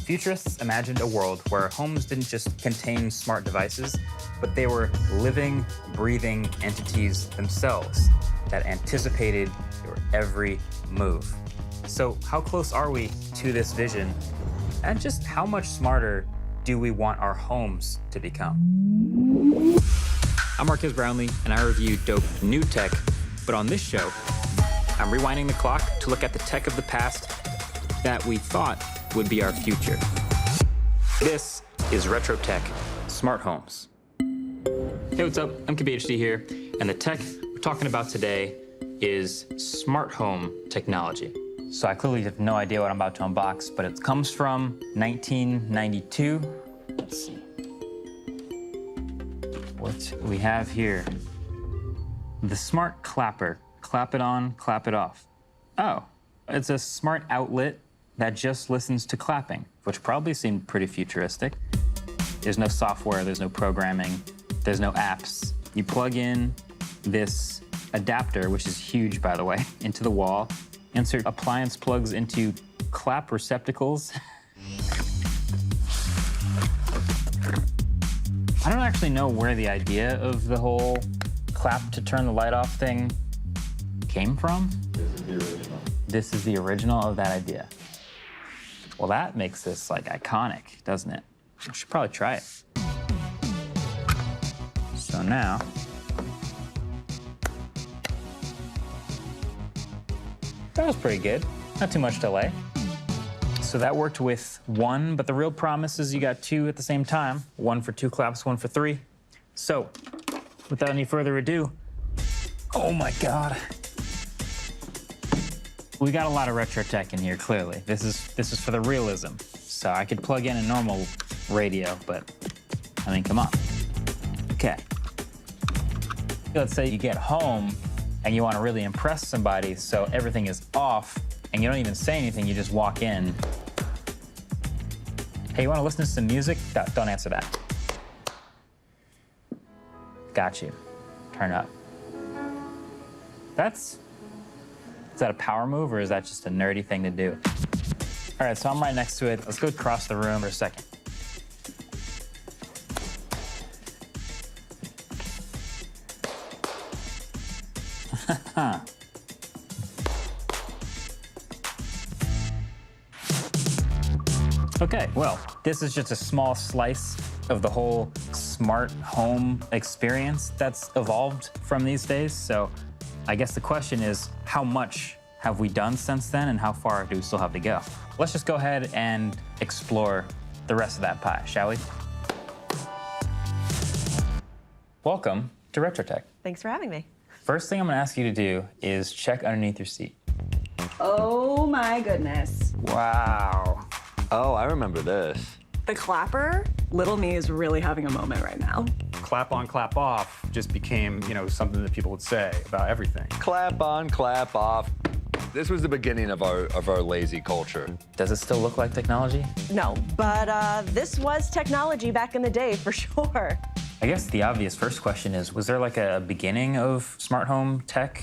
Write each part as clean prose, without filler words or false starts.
Futurists imagined a world where homes didn't just contain smart devices, but they were living, breathing entities themselves that anticipated your every move. So how close are we to this vision? And just how much smarter do we want our homes to become? I'm Marques Brownlee, and I review dope new tech. But on this show, I'm rewinding the clock to look at the tech of the past that we thought would be our future. This is Retro Tech Smart Homes. Hey, what's up? I'm KBHD here, and the tech we're talking about today is smart home technology. So I clearly have no idea what I'm about to unbox, but it comes from 1992. Let's see. What we have here. The Smart Clapper. Clap it on, clap it off. Oh, it's a smart outlet that just listens to clapping, which probably seemed pretty futuristic. There's no software, there's no programming, there's no apps. You plug in this adapter, which is huge, by the way, into the wall, insert appliance plugs into clap receptacles. I don't actually know where the idea of the whole clap to turn the light off thing came from. This is the original of that idea. Well, that makes this like iconic, doesn't it? I should probably try it. So now, that was pretty good. Not too much delay. So that worked with one, but the real promise is you got two at the same time. One for two claps, one for three. So, without any further ado, oh my God. We got a lot of retro tech in here, clearly. This is for the realism. So I could plug in a normal radio, but I mean, come on. Okay. Let's say you get home and you want to really impress somebody, so everything is off and you don't even say anything, you just walk in. Hey, you want to listen to some music? Don't answer that. Got you. Turn up. Is that a power move, or is that just a nerdy thing to do? All right, so I'm right next to it. Let's go across the room for a second. Okay, well, this is just a small slice of the whole smart home experience that's evolved from these days. So I guess the question is, how much have we done since then, and how far do we still have to go? Let's just go ahead and explore the rest of that pie, shall we? Welcome to Retro Tech. Thanks for having me. First thing I'm gonna ask you to do is check underneath your seat. Oh my goodness. Wow. Oh, I remember this. The clapper? Little me is really having a moment right now. Clap on, clap off just became, something that people would say about everything. Clap on, clap off. This was the beginning of our lazy culture. Does it still look like technology? No, but this was technology back in the day for sure. I guess the obvious first question is, was there like a beginning of smart home tech?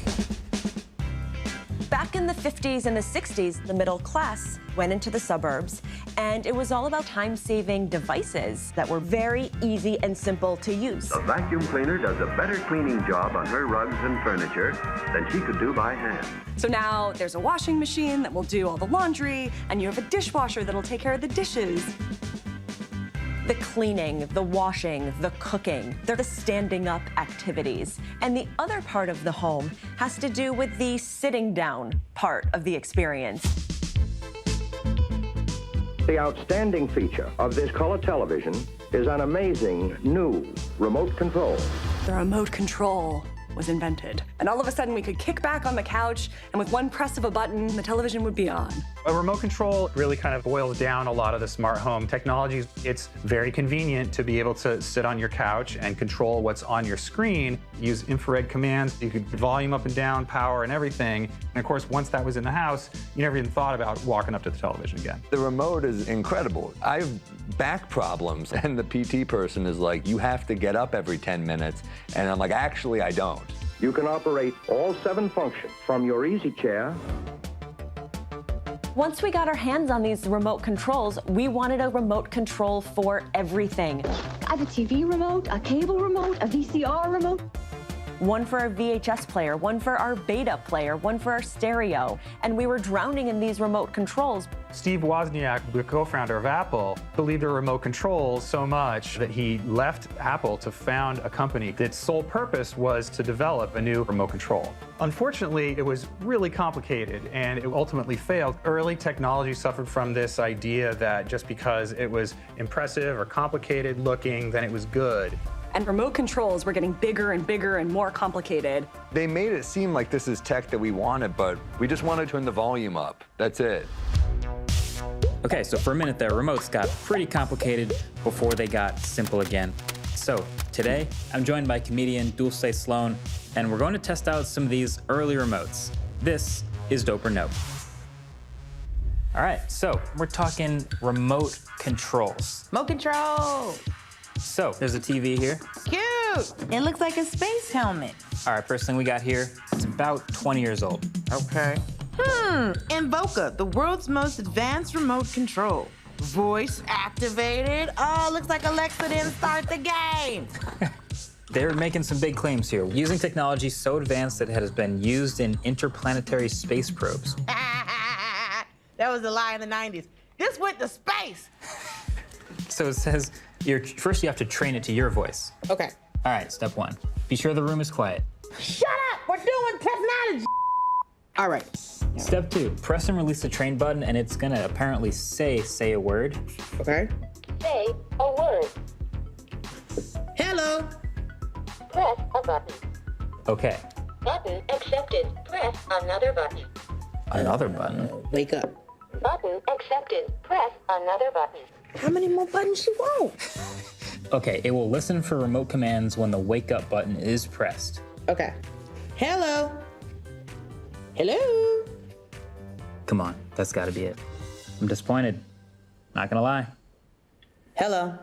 Back in the 50s and the 60s, the middle class went into the suburbs, and it was all about time-saving devices that were very easy and simple to use. The vacuum cleaner does a better cleaning job on her rugs and furniture than she could do by hand. So now there's a washing machine that will do all the laundry, and you have a dishwasher that'll take care of the dishes. The cleaning, the washing, the cooking, they're the standing up activities. And the other part of the home has to do with the sitting down part of the experience. The outstanding feature of this color television is an amazing new remote control. The remote control was invented. And all of a sudden we could kick back on the couch, and with one press of a button, the television would be on. A remote control really kind of boils down a lot of the smart home technologies. It's very convenient to be able to sit on your couch and control what's on your screen. Use infrared commands. You could volume up and down, power, and everything. And of course, once that was in the house, you never even thought about walking up to the television again. The remote is incredible. I have back problems, and the PT person is like, you have to get up every 10 minutes. And I'm like, actually, I don't. You can operate all 7 functions from your easy chair Once we got our hands on these remote controls, we wanted a remote control for everything. I have a TV remote, a cable remote, a VCR remote. One for our VHS player, one for our beta player, one for our stereo. And we were drowning in these remote controls. Steve Wozniak, the co-founder of Apple, believed in remote control so much that he left Apple to found a company that's sole purpose was to develop a new remote control. Unfortunately, it was really complicated and it ultimately failed. Early technology suffered from this idea that just because it was impressive or complicated looking, then it was good. And remote controls were getting bigger and bigger and more complicated. They made it seem like this is tech that we wanted, but we just wanted to turn the volume up. That's it. Okay, so for a minute there, remotes got pretty complicated before they got simple again. So today, I'm joined by comedian Dulce Sloan, and we're going to test out some of these early remotes. This is Dope or Nope. All right, so we're talking remote controls. Remote control. So there's a TV here. Cute. It looks like a space helmet. All right, first thing we got here, it's about 20 years old. Okay. Invoca, the world's most advanced remote control. Voice activated. Oh, looks like Alexa didn't start the game. They're making some big claims here, using technology so advanced that it has been used in interplanetary space probes. That was a lie in the 90s. This went to space. So it says, first you have to train it to your voice. Okay. All right, step one. Be sure the room is quiet. Shut up! We're doing technology. All right. Step two, press and release the train button, and it's gonna apparently say a word. Okay. Say a word. Hello. Press a button. Okay. Button accepted. Press another button. Another button. Wake up. Button accepted. Press another button. How many more buttons you want? Okay, it will listen for remote commands when the wake up button is pressed. Okay. Hello. Hello. Come on, that's gotta be it. I'm disappointed. Not gonna lie. Hello.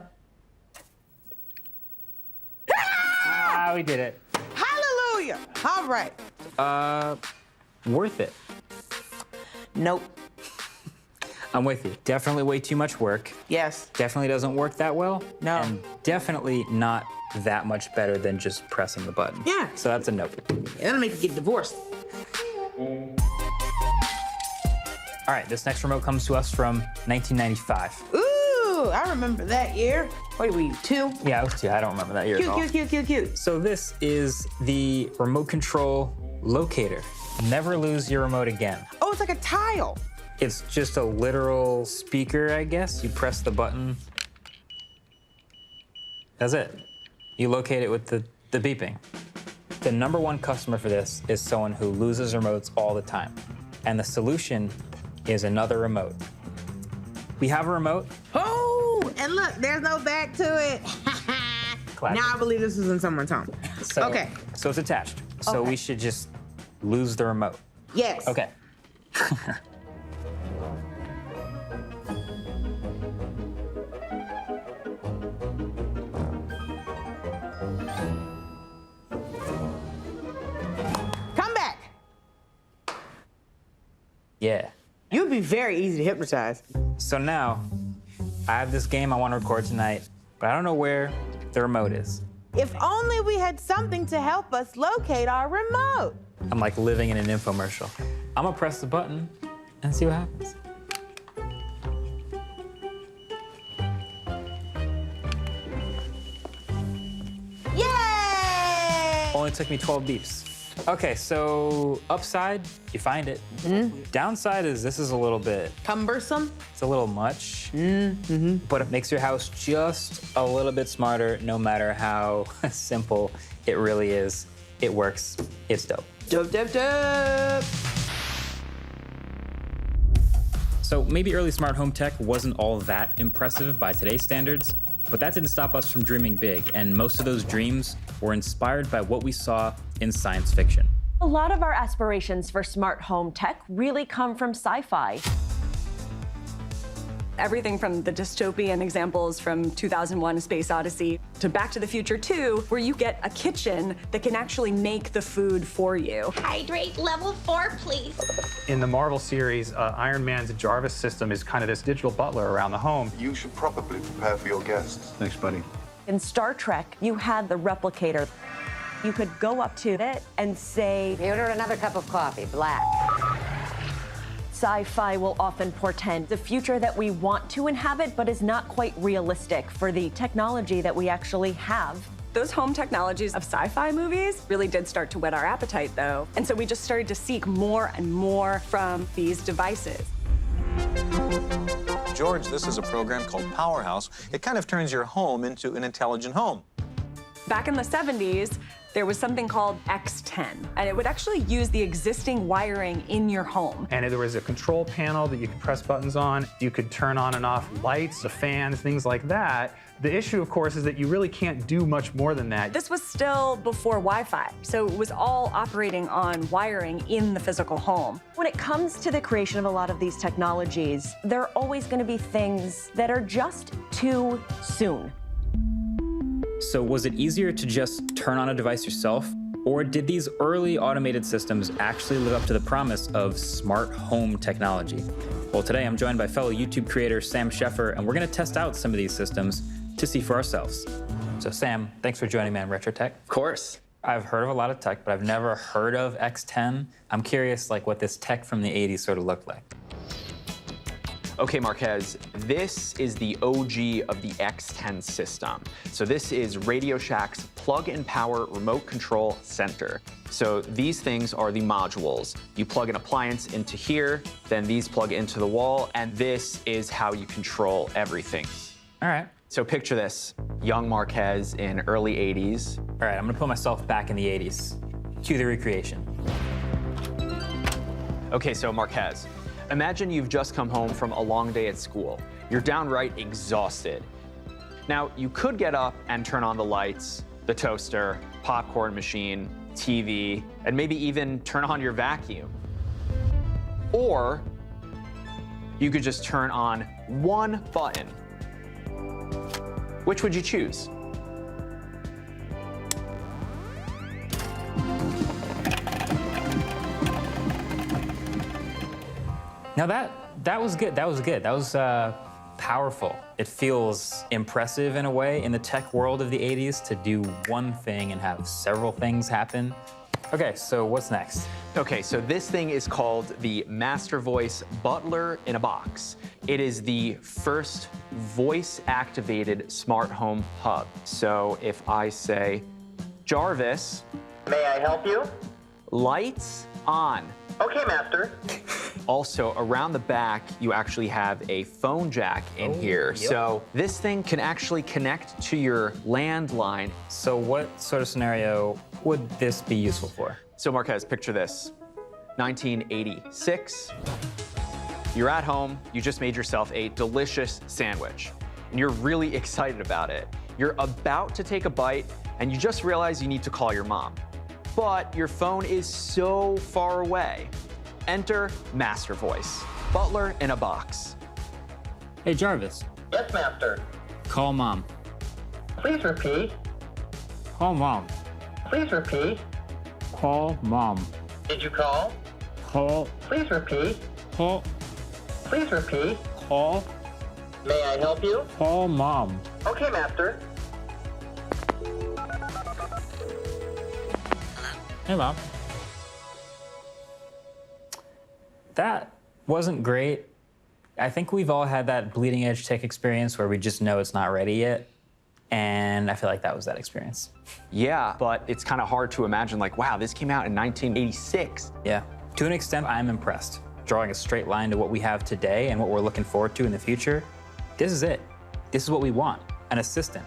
Ah, we did it. Hallelujah. All right. Worth it. Nope. I'm with you. Definitely way too much work. Yes. Definitely doesn't work that well. No. And definitely not that much better than just pressing the button. Yeah. So that's a nope. That'll make you get divorced. All right, this next remote comes to us from 1995. Ooh, I remember that year. What were you, 2? Yeah, I was 2. I don't remember that year at all. Cute. So this is the remote control locator. Never lose your remote again. Oh, it's like a tile. It's just a literal speaker, I guess. You press the button. That's it. You locate it with the beeping. The #1 customer for this is someone who loses remotes all the time. And the solution is another remote. We have a remote. Oh, and look, there's no back to it. Classic. Now I believe this is in someone's home. So, Okay. So it's attached. So Okay. we should just lose the remote. Yes. Okay. Come back. Yeah. You'd be very easy to hypnotize. So now, I have this game I want to record tonight, but I don't know where the remote is. If only we had something to help us locate our remote. I'm like living in an infomercial. I'm gonna press the button and see what happens. Yay! Only took me 12 beeps. Okay, so upside, you find it. Downside is this is a little bit, Cumbersome. it's a little much, but it makes your house just a little bit smarter no matter how simple it really is. It works, it's dope. Dope. So maybe early smart home tech wasn't all that impressive by today's standards, but that didn't stop us from dreaming big, and most of those dreams were inspired by what we saw in science fiction. A lot of our aspirations for smart home tech really come from sci-fi. Everything from the dystopian examples from 2001: A Space Odyssey to Back to the Future 2, where you get a kitchen that can actually make the food for you. Hydrate level 4, please. In the Marvel series, Iron Man's Jarvis system is kind of this digital butler around the home. You should probably prepare for your guests. Thanks, buddy. In Star Trek, you had the replicator. You could go up to it and say, order another cup of coffee, black. Sci-fi will often portend the future that we want to inhabit, but is not quite realistic for the technology that we actually have. Those home technologies of sci-fi movies really did start to whet our appetite, though. And so we just started to seek more and more from these devices. George, this is a program called Powerhouse. It kind of turns your home into an intelligent home. Back in the 70s, there was something called X10, and it would actually use the existing wiring in your home. And there was a control panel that you could press buttons on. You could turn on and off lights, the fans, things like that. The issue, of course, is that you really can't do much more than that. This was still before Wi-Fi, so it was all operating on wiring in the physical home. When it comes to the creation of a lot of these technologies, there are always going to be things that are just too soon. So was it easier to just turn on a device yourself? Or did these early automated systems actually live up to the promise of smart home technology? Well, today I'm joined by fellow YouTube creator Sam Sheffer, and we're gonna test out some of these systems to see for ourselves. So Sam, thanks for joining me on Retro Tech. Of course. I've heard of a lot of tech, but I've never heard of X10. I'm curious like what this tech from the 80s sort of looked like. Okay, Marquez, this is the OG of the X10 system. So this is Radio Shack's plug and power remote control center. So these things are the modules. You plug an appliance into here, then these plug into the wall, and this is how you control everything. All right. So picture this, young Marquez in early 80s. All right, I'm gonna put myself back in the 80s. Cue the recreation. Okay, so Marquez, imagine you've just come home from a long day at school. You're downright exhausted. Now, you could get up and turn on the lights, the toaster, popcorn machine, TV, and maybe even turn on your vacuum. Or you could just turn on one button. Which would you choose? Now that was good. That was good. That was powerful. It feels impressive in a way in the tech world of the 80s to do one thing and have several things happen. Okay, so what's next? Okay, so this thing is called the Master Voice Butler in a Box. It is the first voice-activated smart home hub. So if I say, Jarvis. May I help you? Lights on. Okay, Master. Also, around the back, you actually have a phone jack in here. Yep. So this thing can actually connect to your landline. So what sort of scenario would this be useful for? So Marquez, picture this. 1986. You're at home, you just made yourself a delicious sandwich, and you're really excited about it. You're about to take a bite, and you just realize you need to call your mom. But your phone is so far away. Enter Master Voice, Butler in a Box. Hey, Jarvis. Yes, Master. Call Mom. Please repeat. Call Mom. Please repeat. Call Mom. Did you call? Call. Please repeat. Call. Please repeat. Call. May I help you? Call Mom. Okay, Master. Hey, Mom. That wasn't great. I think we've all had that bleeding edge tech experience where we just know it's not ready yet. And I feel like that was that experience. Yeah, but it's kind of hard to imagine like, wow, this came out in 1986. Yeah, to an extent, I'm impressed. Drawing a straight line to what we have today and what we're looking forward to in the future, this is it. This is what we want, an assistant.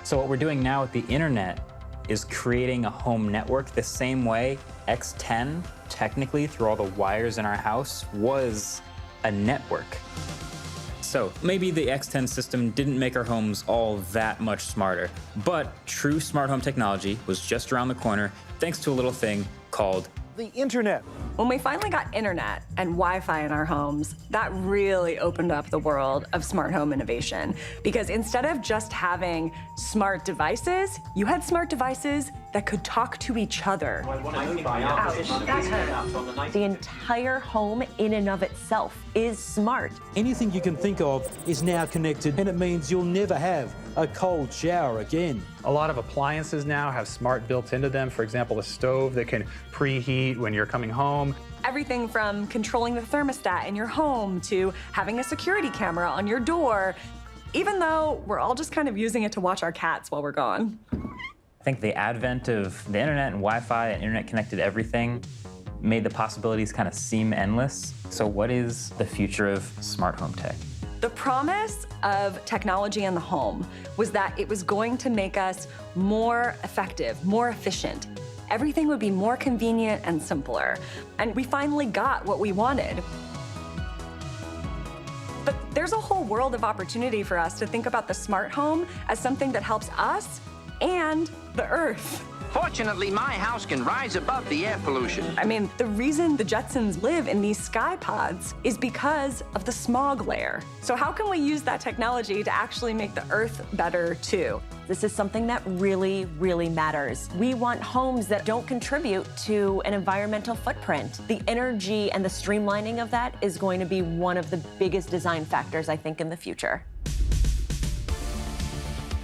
So what we're doing now with the internet is creating a home network the same way X10, technically through all the wires in our house, was a network. So maybe the X10 system didn't make our homes all that much smarter, but true smart home technology was just around the corner thanks to a little thing called the internet. When we finally got internet and Wi-Fi in our homes, that really opened up the world of smart home innovation. Because instead of just having smart devices, you had smart devices that could talk to each other. The entire home in and of itself is smart. Anything you can think of is now connected, and it means you'll never have a cold shower again. A lot of appliances now have smart built into them. For example, a stove that can preheat when you're coming home. Everything from controlling the thermostat in your home to having a security camera on your door, even though we're all just kind of using it to watch our cats while we're gone. I think the advent of the internet and Wi-Fi and internet-connected everything made the possibilities kind of seem endless. So what is the future of smart home tech? The promise of technology in the home was that it was going to make us more effective, more efficient. Everything would be more convenient and simpler. And we finally got what we wanted. But there's a whole world of opportunity for us to think about the smart home as something that helps us and the Earth. Fortunately, my house can rise above the air pollution. I mean, the reason the Jetsons live in these sky pods is because of the smog layer. So how can we use that technology to actually make the Earth better too? This is something that really, really matters. We want homes that don't contribute to an environmental footprint. The energy and the streamlining of that is going to be one of the biggest design factors, I think, in the future.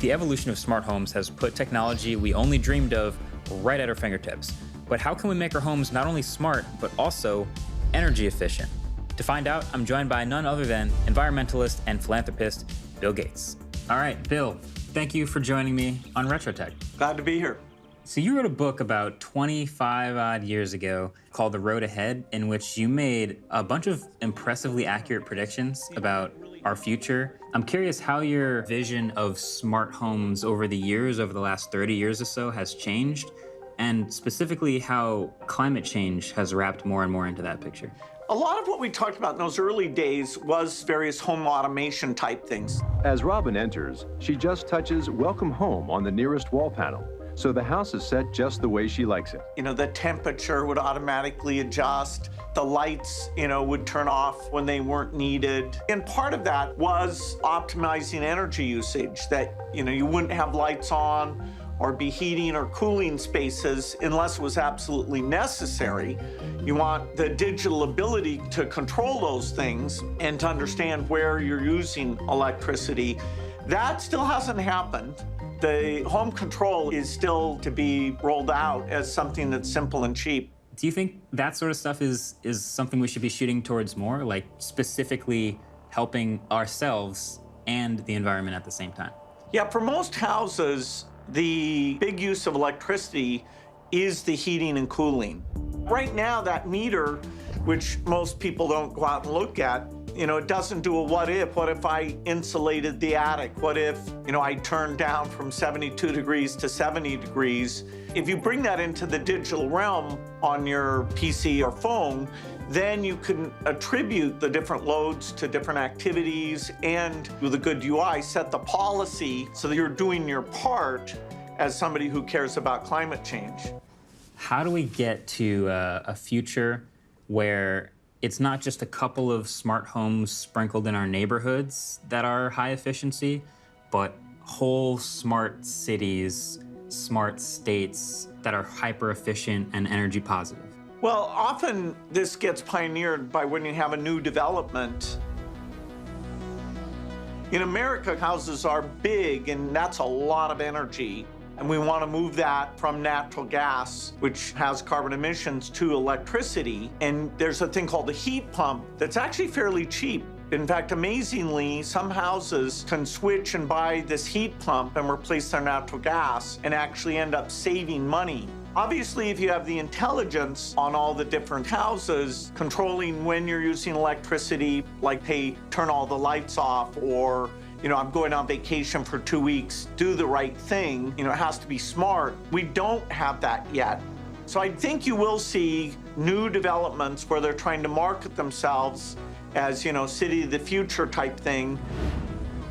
The evolution of smart homes has put technology we only dreamed of right at our fingertips. But how can we make our homes not only smart, but also energy efficient? To find out, I'm joined by none other than environmentalist and philanthropist Bill Gates. All right, Bill, thank you for joining me on RetroTech. Glad to be here. So you wrote a book about 25 odd years ago called The Road Ahead, in which you made a bunch of impressively accurate predictions about our future. I'm curious how your vision of smart homes over the years, over the last 30 years or so, has changed, and specifically how climate change has wrapped more and more into that picture. A lot of what we talked about in those early days was various home automation type things. As Robin enters, she just touches Welcome Home on the nearest wall panel, so the house is set just the way she likes it. You know, the temperature would automatically adjust. The lights, would turn off when they weren't needed. And part of that was optimizing energy usage, that, you wouldn't have lights on or be heating or cooling spaces unless it was absolutely necessary. You want the digital ability to control those things and to understand where you're using electricity. That still hasn't happened. The home control is still to be rolled out as something that's simple and cheap. Do you think that sort of stuff is something we should be shooting towards more, like specifically helping ourselves and the environment at the same time? Yeah, for most houses, the big use of electricity is the heating and cooling. Right now, that meter, which most people don't go out and look at, it doesn't do a what if. What if I insulated the attic? What if, I turned down from 72 degrees to 70 degrees? If you bring that into the digital realm on your PC or phone, then you can attribute the different loads to different activities, and with a good UI, set the policy so that you're doing your part as somebody who cares about climate change. How do we get to a future where it's not just a couple of smart homes sprinkled in our neighborhoods that are high efficiency, but whole smart cities, smart states that are hyper efficient and energy positive? Well, often this gets pioneered by when you have a new development. In America, houses are big, and that's a lot of energy. And we want to move that from natural gas, which has carbon emissions, to electricity. And there's a thing called a heat pump that's actually fairly cheap. In fact, amazingly, some houses can switch and buy this heat pump and replace their natural gas and actually end up saving money. Obviously, if you have the intelligence on all the different houses, controlling when you're using electricity, like, hey, turn all the lights off, or I'm going on vacation for 2 weeks, do the right thing. It has to be smart. We don't have that yet. So I think you will see new developments where they're trying to market themselves as, city of the future type thing,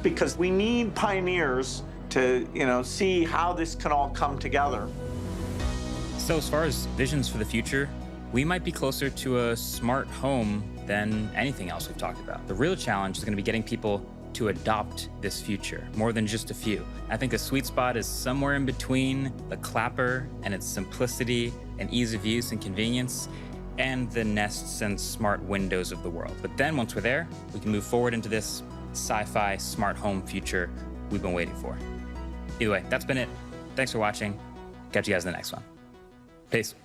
because we need pioneers to, see how this can all come together. So as far as visions for the future, we might be closer to a smart home than anything else we've talked about. The real challenge is going to be getting people to adopt this future, more than just a few. I think the sweet spot is somewhere in between the clapper and its simplicity and ease of use and convenience, and the Nests and smart windows of the world. But then once we're there, we can move forward into this sci-fi smart home future we've been waiting for. Either way, that's been it. Thanks for watching. Catch you guys in the next one. Peace.